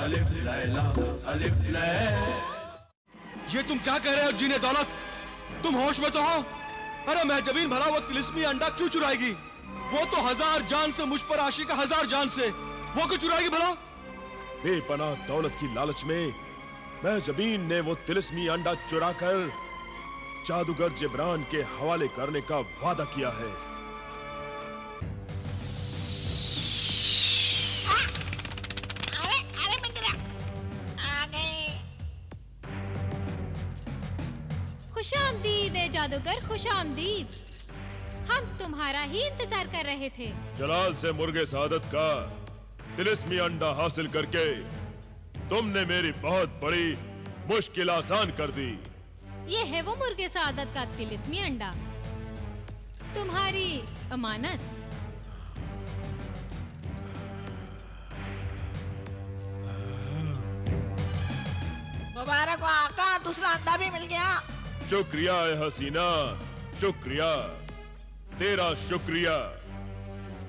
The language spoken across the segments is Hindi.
अलिफ लैला अलिफ लै। ये तुम क्या कह रहे हो जीने दौलत? तुम होश में तो हो? अरे महजबीन भला वो तिलिस्मी अंडा क्यों चुराएगी? वो तो 1000 जान से मुझ पर आशिक है, 1000 जान से। वो क्यों चुराएगी भला? बेपनाह दौलत की लालच में महजबीन ने वो तिलिस्मी अंडा चुराकर जादूगर जिब्रान के हवाले करने का वादा किया है। अरे मैं गिरा, आ गए। खुशामदीद जादूगर, खुशामदीद। हम तुम्हारा ही इंतजार कर रहे थे। जलाल से मुर्गे सादत का तिलिस्मी अंडा हासिल करके तुमने मेरी बहुत बड़ी मुश्किल आसान कर दी। ये है वो मुर्गे सादत का तिलिस्मी अंडा, तुम्हारी अमानत। मुबारक हो आका, दूसरा अंडा भी मिल गया। शुक्रिया है हसीना, शुक्रिया, तेरा शुक्रिया।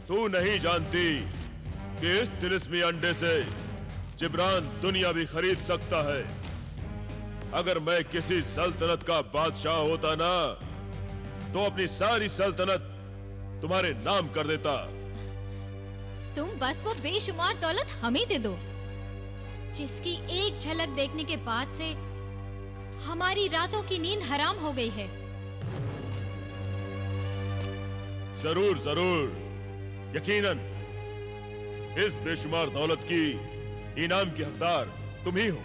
तू नहीं जानती कि इस तिलिस्मी अंडे से जिब्रान दुनिया भी खरीद सकता है। अगर मैं किसी सल्तनत का बादशाह होता ना, तो अपनी सारी सल्तनत तुम्हारे नाम कर देता। तुम बस वो बेशुमार दौलत हमें दे दो, जिसकी एक झलक देखने के बाद से हमारी रातों की नींद हराम हो गई है। जरूर जरूर, यकीनन इस बेशुमार दौलत की इनाम की हकदार तुम ही हो।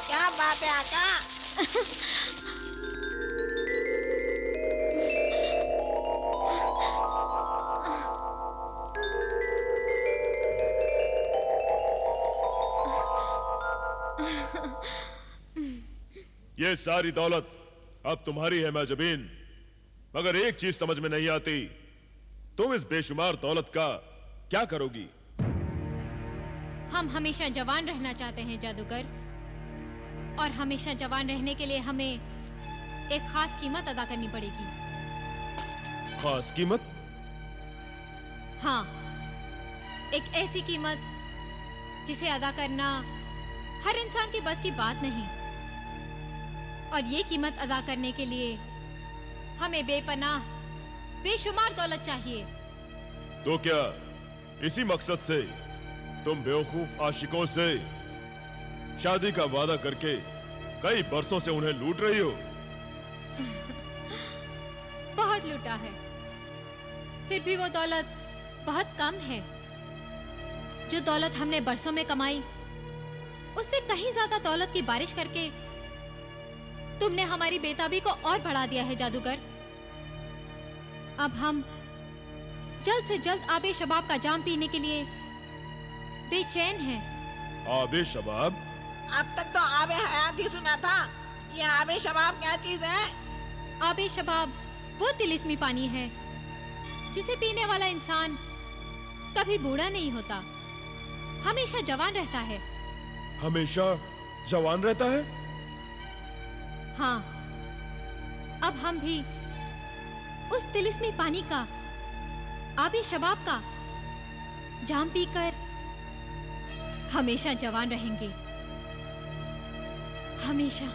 क्या बात है आका? ये सारी दौलत अब तुम्हारी है महजबीन, मगर एक चीज समझ में नहीं आती, तुम इस बेशुमार दौलत का क्या करोगी? हम हमेशा जवान रहना चाहते हैं जादूगर, और हमेशा जवान रहने के लिए हमें एक खास कीमत अदा करनी पड़ेगी। खास कीमत? हाँ, एक ऐसी कीमत जिसे अदा करना हर इंसान के बस की बात नहीं। और ये कीमत अदा करने के लिए हमें बेपनाह बेशुमार दौलत चाहिए। तो क्या इसी मकसद से तुम बेवकूफ आशिकों से शादी का वादा करके कई बरसों से उन्हें लूट रही हो? बहुत लूटा है, फिर भी वो दौलत बहुत कम है। जो दौलत हमने बरसों में कमाई, उससे कहीं ज्यादा दौलत की बारिश करके तुमने हमारी बेताबी को और बढ़ा दिया है जादूगर। अब हम जल्द से जल्द आबे शबाब का जाम पीने के लिए बेचैन हैं। आबे शबाब? अब तक तो आबे हयात ही सुना था, ये आबे शबाब क्या चीज है? आबे शबाब वो तिलिस्मी पानी है जिसे पीने वाला इंसान कभी बूढ़ा नहीं होता, हमेशा जवान रहता है। हमेशा जवान रहता है? हाँ, अब हम भी उस तिलिस्मी पानी का, आबे शबाब का जाम पीकर हमेशा जवान रहेंगे, हमेशा।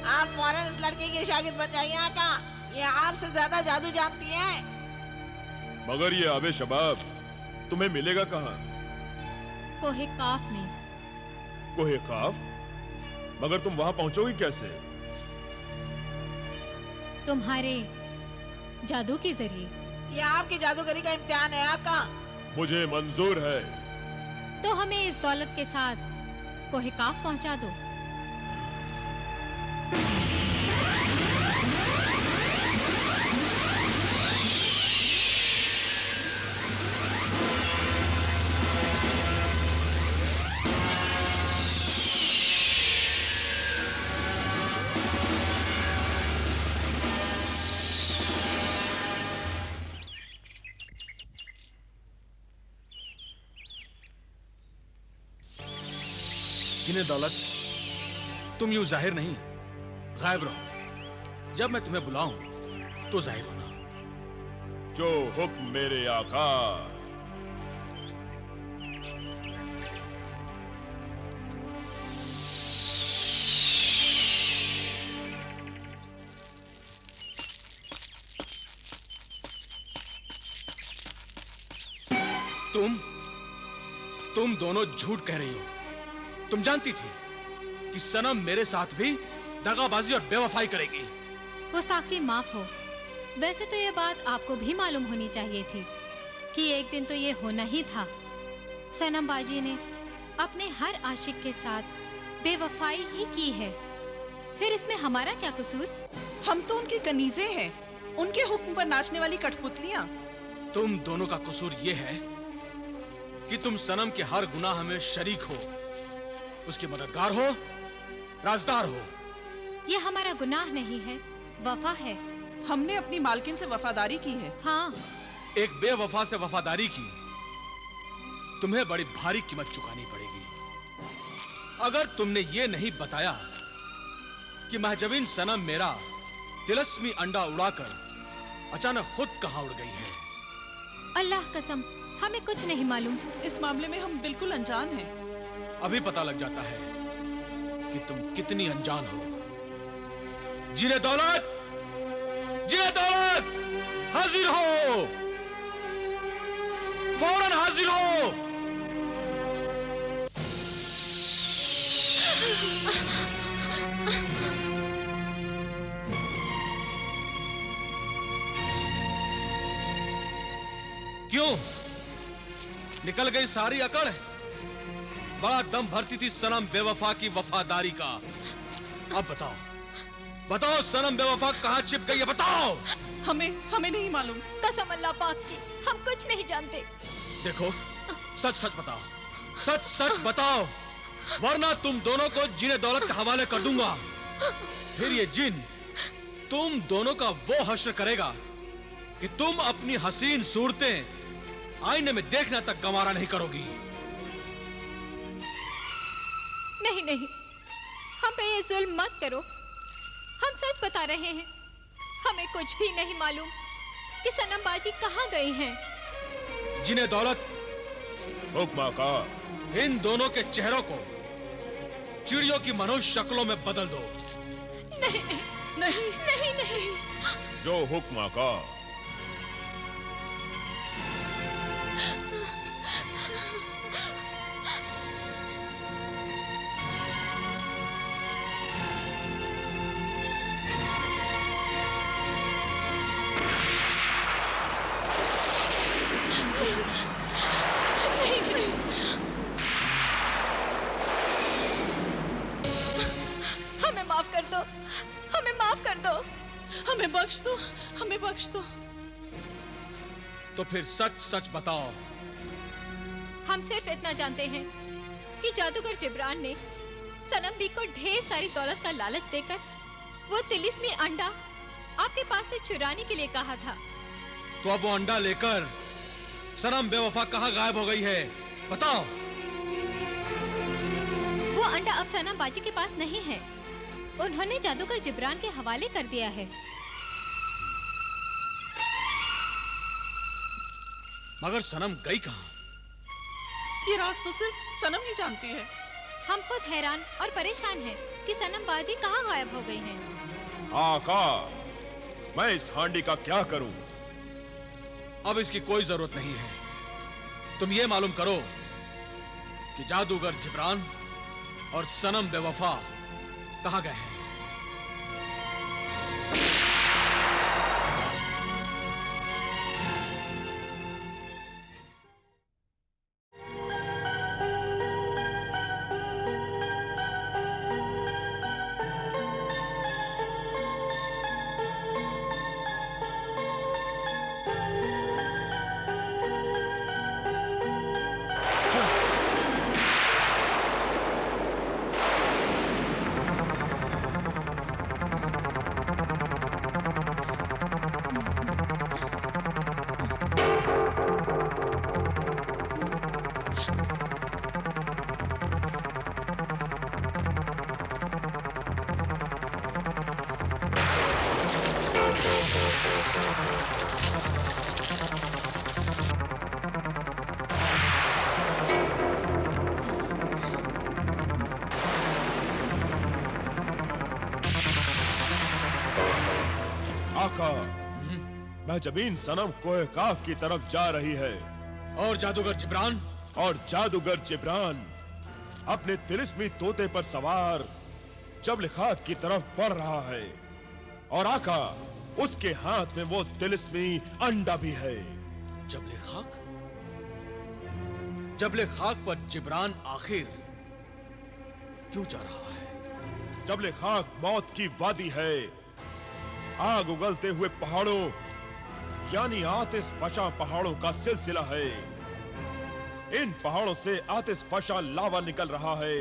आप फौरन इस लड़के की शागिर्द बन जाइए आका, ये आपसे ज्यादा जादू जानती है। मगर ये आबे शबाब तुम्हें मिलेगा कहाँ? कोहे काफ में। कोहे काफ? मगर तुम वहां पहुंचोगी कैसे? तुम्हारे जादू के जरिए। ये आपकी जादूगरी का इम्तिहान है आका। मुझे मंजूर है। तो हमें इस दौलत के साथ कोहे काफ पहुंचा दो। जिन्हें दौलत, तुम यूं जाहिर नहीं, गायब रहो। जब मैं तुम्हें बुलाऊं तो जाहिर होना। जो हुक्म मेरे आका। तुम दोनों झूठ कह रही हो। तुम जानती थी कि सनम मेरे साथ भी दगाबाजी और बेवफाई करेगी। गुस्ताखी माफ हो। वैसे तो ये बात आपको भी मालूम होनी चाहिए थी कि एक दिन तो ये होना ही था। सनम बाजी ने अपने हर आशिक के साथ बेवफाई ही की है। फिर इसमें हमारा क्या कसूर? हम तो उनकी कनीजे हैं, उनके हुक्म पर नाचने वाली कठपुतलियां। तुम दोनों का कसूर ये है कि तुम सनम के हर गुनाह में शरीक हो, उसकी मददगार हो, राजदार हो। ये हमारा गुनाह नहीं है, वफा है। हमने अपनी मालकिन से वफादारी की है। हाँ, एक बेवफा से वफादारी की तुम्हें बड़ी भारी कीमत चुकानी पड़ेगी। अगर तुमने ये नहीं बताया कि महजबीन सनम मेरा तिलस्मी अंडा उड़ाकर अचानक खुद कहां उड़ गई है। अल्लाह कसम, हमें कुछ नहीं मालूम। इस मामले में हम बिल्कुल अनजान हैं। अभी पता लग जाता है कि तुम कितनी अनजान हो। जिन्हें दौलत, हाजिर हो, फौरन हाजिर हो। क्यों निकल गई सारी अकड़? बड़ा दम भरती थी सनम बेवफा की वफादारी का। अब बताओ सनम बेवफा कहाँ छिप गई है? बताओ। हमें नहीं मालूम। कसम अल्लाह पाक की, हम कुछ नहीं जानते। देखो, सच बताओ, सच बताओ, वरना तुम दोनों को जिन्हें दौलत के हवाले कर दूंगा। फिर ये जिन तुम दोनों का वो हश्र करेगा कि तुम अपनी हसीन सूरतें आईने में देखना तक गंवारा नहीं करोगी। नहीं, हम पे ये जुल्म मत करो। हम सच बता रहे हैं। हमें कुछ भी नहीं मालूम कि सनम बाजी कहाँ गई हैं। जिन्हें दौलत, हुक्म आका। इन दोनों के चेहरों को चिड़ियों की मनुष्य शक्लों में बदल दो। नहीं। जो हुक्म आका। हमें माफ कर दो, हमें माफ कर दो। हमें बख्श दो। तो फिर सच बताओ। हम सिर्फ इतना जानते हैं कि जादूगर जिब्रान ने सनम बी को ढेर सारी दौलत का लालच देकर वो तिलिस्मी अंडा आपके पास से चुराने के लिए कहा था। तो अब वो अंडा लेकर सनम बेवफा कहाँ गायब हो गई है? बताओ। वो अंडा अब सनम बाजी के पास नहीं है। उन्होंने जादूगर जिब्रान के हवाले कर दिया है। मगर सनम गई कहाँ? ये राज तो सिर्फ सनम ही जानती है। हम खुद हैरान और परेशान हैं कि सनम बाजी कहाँ गायब हो गई हैं। आका, मैं इस हांडी का क्या करूं? अब इसकी कोई जरूरत नहीं है। तुम ये मालूम करो कि जादूगर जिब्रान और सनम बेवफा कहाँ गए हैं। चलो। मैं जमीन सनम कोह काफ की तरफ जा रही है। और जादूगर जिब्रान? और जादूगर जिब्रान अपने तिलिस्मी तोते पर सवार जबल खाक की तरफ बढ़ रहा है। और आका, उसके हाथ में वो तिलिस्मी अंडा भी है। जबले खाक? जबले खाक पर जिब्रान आखिर क्यों जा रहा है? जबले खाक मौत की वादी है। आग उगलते हुए पहाड़ों यानी आतिश फशा पहाड़ों का सिलसिला है। इन पहाड़ों से आतिश फशा लावा निकल रहा है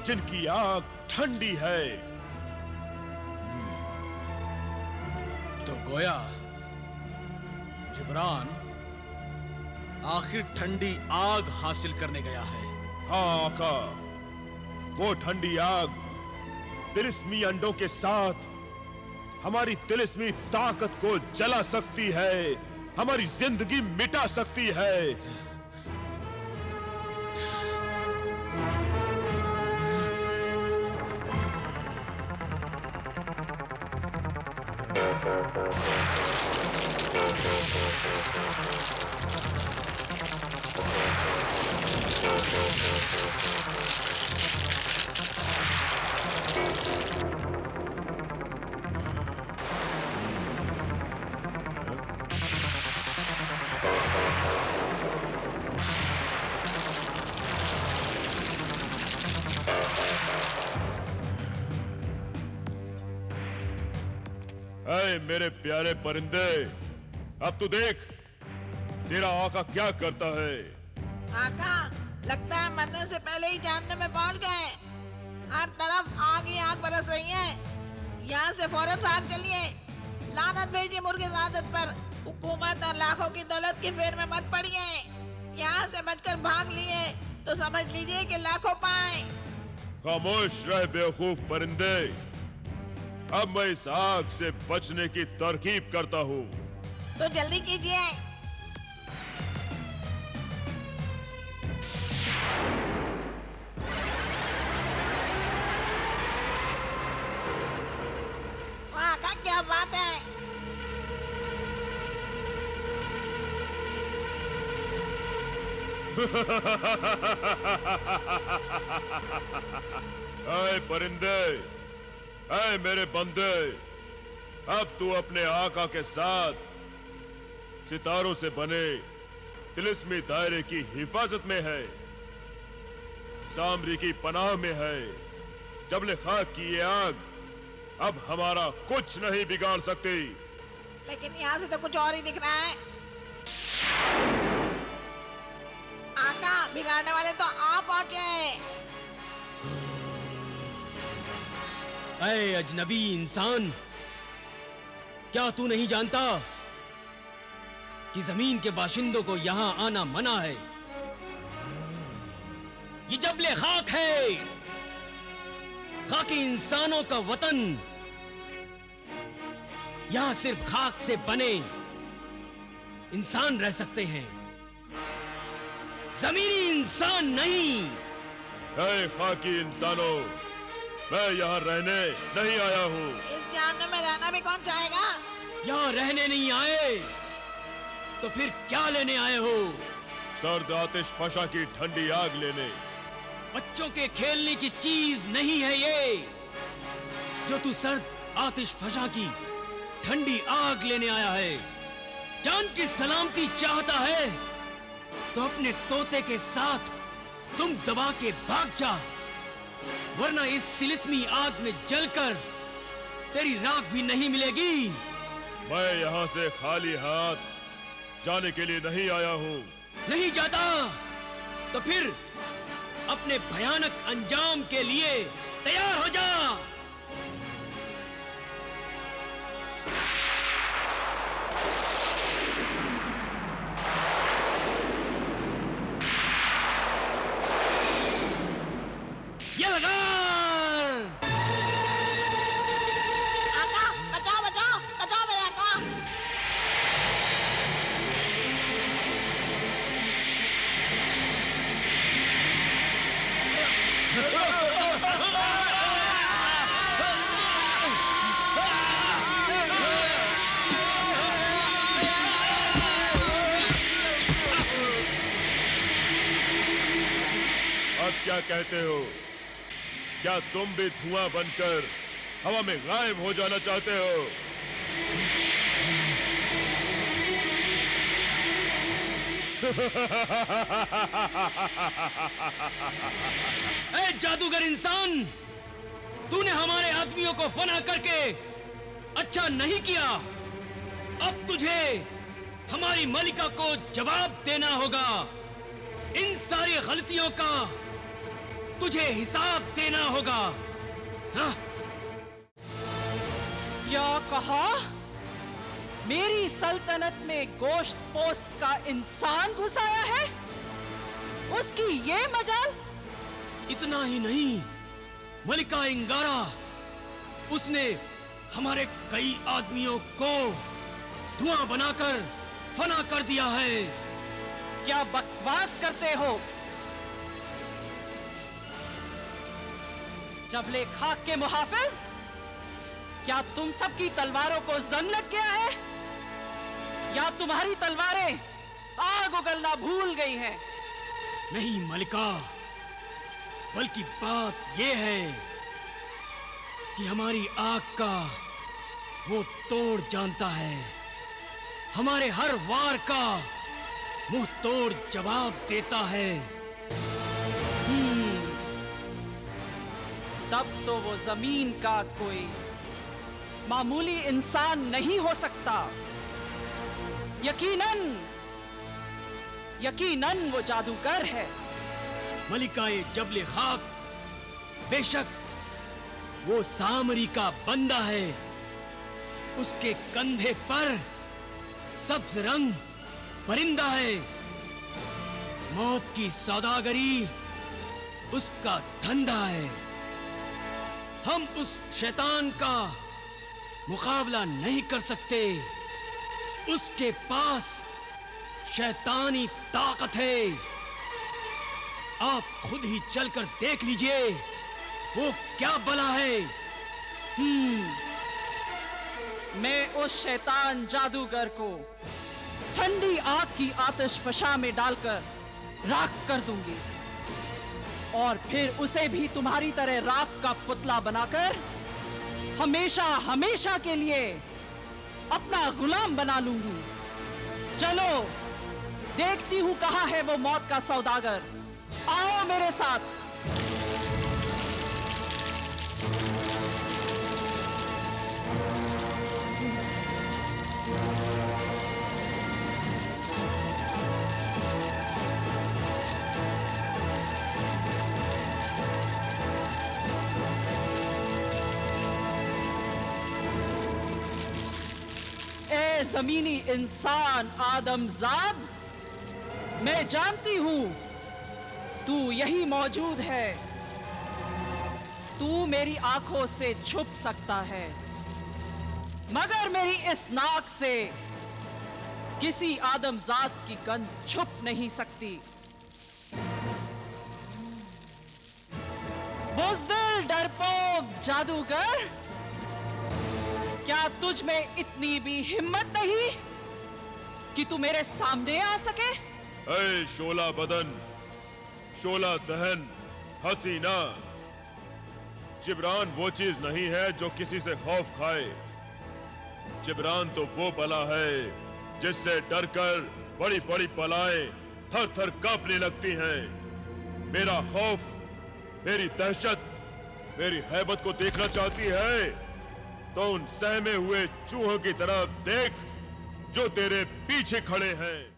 जिनकी आग ठंडी है। तो गोया जिब्रान आखिर ठंडी आग हासिल करने गया है। हाँ आका, वो ठंडी आग तिलिस्मी अंडों के साथ हमारी तिलिस्मी ताकत को जला सकती है, हमारी जिंदगी मिटा सकती है। ऐ मेरे प्यारे परिंदे, अब तू देख तेरा आका क्या करता है। आका, लगता है मरने से पहले ही जानने में पहुंच गए। हर तरफ आग ही आग बरस रही है। यहाँ से फौरन भाग चलिए। लानत भेजिए मुर्गे आदत पर। हुकूमत और लाखों की दौलत की फेर में मत पड़िए। यहाँ से बचकर भाग लिए तो समझ लीजिए कि लाखों पाए। खामोश रह बेवकूफ परिंदे। अब मैं इस आग से बचने की तरकीब करता हूँ। तो जल्दी कीजिए। वाह का क्या बात है। ऐ परिंदे, ऐ मेरे बंदे, अब तू अपने आका के साथ सितारों से बने तिलिस्मी दायरे की हिफाजत में है, सामरी की पनाह में है। जबले खाक की ये आग अब हमारा कुछ नहीं बिगाड़ सकती। लेकिन यहाँ से तो कुछ और ही दिख रहा है। आका, बिगाड़ने वाले तो आप पहुंचे। ऐ अजनबी इंसान, क्या तू नहीं जानता कि जमीन के बाशिंदों को यहां आना मना है? ये जबले खाक है, खाकी इंसानों का वतन। यहां सिर्फ खाक से बने इंसान रह सकते हैं, जमीनी इंसान नहीं। ऐ खाकी इंसानों, मैं यहाँ रहने नहीं आया हूँ। इस जहन्नुम में रहना भी कौन चाहेगा? यहाँ रहने नहीं आए तो फिर क्या लेने आए हो? सर्द आतिश फशा की ठंडी आग लेने। बच्चों के खेलने की चीज नहीं है ये, जो तू सर्द आतिश फशा की ठंडी आग लेने आया है। जान की सलामती चाहता है तो अपने तोते के साथ तुम दबा के भाग जा, वरना इस तिलिस्मी आग में जलकर तेरी राख भी नहीं मिलेगी। मैं यहाँ से खाली हाथ जाने के लिए नहीं आया हूँ। नहीं जाता तो फिर अपने भयानक अंजाम के लिए तैयार हो जा। आका, बचाओ बचाओ बचाओ मेरे आका। क्या कहते हो? क्या तुम भी धुआं बनकर हवा में गायब हो जाना चाहते हो? ए जादूगर इंसान, तूने हमारे आदमियों को फना करके अच्छा नहीं किया। अब तुझे हमारी मलिका को जवाब देना होगा। इन सारी गलतियों का तुझे हिसाब देना होगा। हाँ? क्या कहा? मेरी सल्तनत में गोश्त पोस्ट का इंसान घुस आया है? उसकी ये मजाल? इतना ही नहीं, मलिका इंगारा, उसने हमारे कई आदमियों को धुआं बनाकर फना कर दिया है। क्या बकवास करते हो? जबले खाक के मुहाफिज, क्या तुम सबकी तलवारों को जंग लग गया है, या तुम्हारी तलवारें आग उगलना भूल गई हैं? नहीं मलिका, बल्कि बात यह है कि हमारी आग का वो तोड़ जानता है। हमारे हर वार का मुंह तोड़ जवाब देता है। तब तो वो जमीन का कोई मामूली इंसान नहीं हो सकता। यकीनन वो जादूगर है। मलिका ये जबले खाक बेशक वो सामरी का बंदा है। उसके कंधे पर सब्ज रंग परिंदा है। मौत की सौदागरी उसका धंधा है। हम उस शैतान का मुकाबला नहीं कर सकते। उसके पास शैतानी ताकत है। आप खुद ही चलकर देख लीजिए वो क्या बला है। मैं उस शैतान जादूगर को ठंडी आग की आतिशफशा में डालकर राख कर दूंगी, और फिर उसे भी तुम्हारी तरह राख का पुतला बनाकर हमेशा हमेशा के लिए अपना गुलाम बना लूंगी। चलो देखती हूं कहां है वो मौत का सौदागर। आओ मेरे साथ। ए जमीनी इंसान आदमजाद, मैं जानती हूं तू यही मौजूद है। तू मेरी आंखों से छुप सकता है, मगर मेरी इस नाक से किसी आदमजात की गंध छुप नहीं सकती। बुज़दिल डरपोक जादूगर, क्या तुझ में इतनी भी हिम्मत नहीं कि तू मेरे सामने आ सके? ऐ शोला बदन, शोला दहन हसीना, जिब्रान वो चीज नहीं है जो किसी से खौफ खाए। जिब्रान तो वो बला है जिससे डरकर बड़ी बड़ी बलाएं थर थर कांपने लगती हैं। मेरा खौफ, मेरी दहशत, मेरी हैबत को देखना चाहती है तो उन सहमे हुए चूहों की तरफ देख जो तेरे पीछे खड़े हैं।